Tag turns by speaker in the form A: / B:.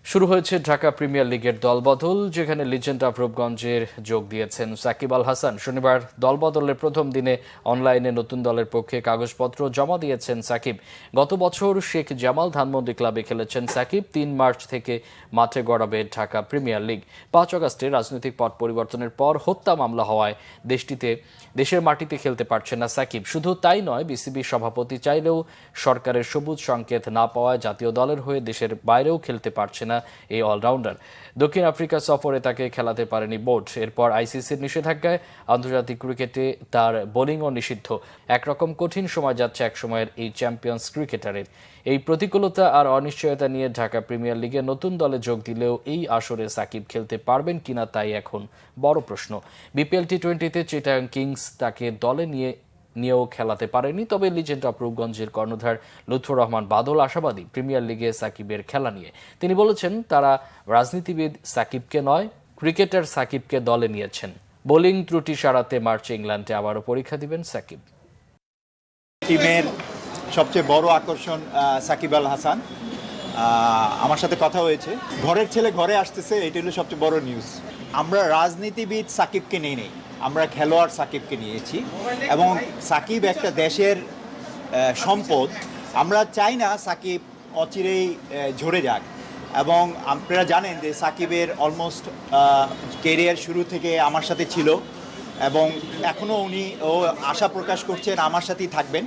A: শুরু হয়েছে ঢাকা প্রিমিয়ার লিগের দলবদল, যেখানে লিজেন্ড অফ রূপগঞ্জের যোগ দিয়েছেন সাকিব আল হাসান। শনিবার দলবদলের প্রথম দিনে অনলাইনে নতুন দলের পক্ষে কাগজপত্র জমা দিয়েছেন সাকিব। গত বছর শেখ জামাল ধানমন্ডি ক্লাবে খেলেছেন সাকিব। ৩ মার্চ থেকে মাঠে গড়াবে ঢাকা প্রিমিয়ার লিগ। ৫ আগস্টে রাজনৈতিক পট পরিবর্তনের পর হত্যা মামলা হওয়ায় দেশের মাটিতে খেলতে পারছেন না সাকিব। শুধু তাই নয়, বিসিবি সভাপতি চাইলেও সরকারের সবুজ সংকেত না পাওয়ায় জাতীয় দলের হয়ে দেশের বাইরেও খেলতে পারছে না এই অলরাউন্ডার। দক্ষিণ আফ্রিকা সফরে তাকে খেলাতে পারেনি বোর্ড। এরপর আইসিসির নিষেধাজ্ঞায় আন্তর্জাতিক ক্রিকেটে তার বোলিংও নিষিদ্ধ। একরকম কঠিন সময় যাচ্ছে একসময়ের এই চ্যাম্পিয়ন্স ক্রিকেটারের। এই প্রতিকূলতা আর অনিশ্চয়তা নিয়ে ঢাকা প্রিমিয়ার লিগে নতুন দলে যোগ দিলেও এই আসরে সাকিব খেলতে পারবেন কিনা তাই এখন বড় প্রশ্ন। বিপিএল টি-20-তে চিটাগাং কিংস তাকে দলে নিয়েও খেলাতে পারেনি। তবে লিজেন্ড অফ রূপগঞ্জের কর্ণধার লুৎফর রহমান বাদল আশাবাদী প্রিমিয়ার লিগে সাকিবের খেলা নিয়ে। তিনি বলেছেন, তারা রাজনীতিবিদ সাকিবকে নয়, ক্রিকেটার সাকিবকে দলে নিয়েছেন। বোলিং ত্রুটি সারাতে মার্চে ইংল্যান্ডে আবারও পরীক্ষা দিবেন সাকিব।
B: টিমের সবচেয়ে বড় আকর্ষণ সাকিব আল হাসান। আমার সাথে কথা হয়েছে, ঘরের ছেলে ঘরে আসতেছে, এটা হলো সবচেয়ে বড় নিউজ। আমরা রাজনীতিবিদ সাকিবকে নেই, আমরা খেলোয়াড় সাকিবকে নিয়েছি এবং সাকিব একটা দেশের সম্পদ। আমরা চাই না সাকিব অচিরেই ঝরে যাক। এবং আপনারা জানেন যে সাকিবের অলমোস্ট কেরিয়ার শুরু থেকে আমার সাথে ছিল এবং এখনও ও আশা প্রকাশ করছেন আমার সাথেই থাকবেন।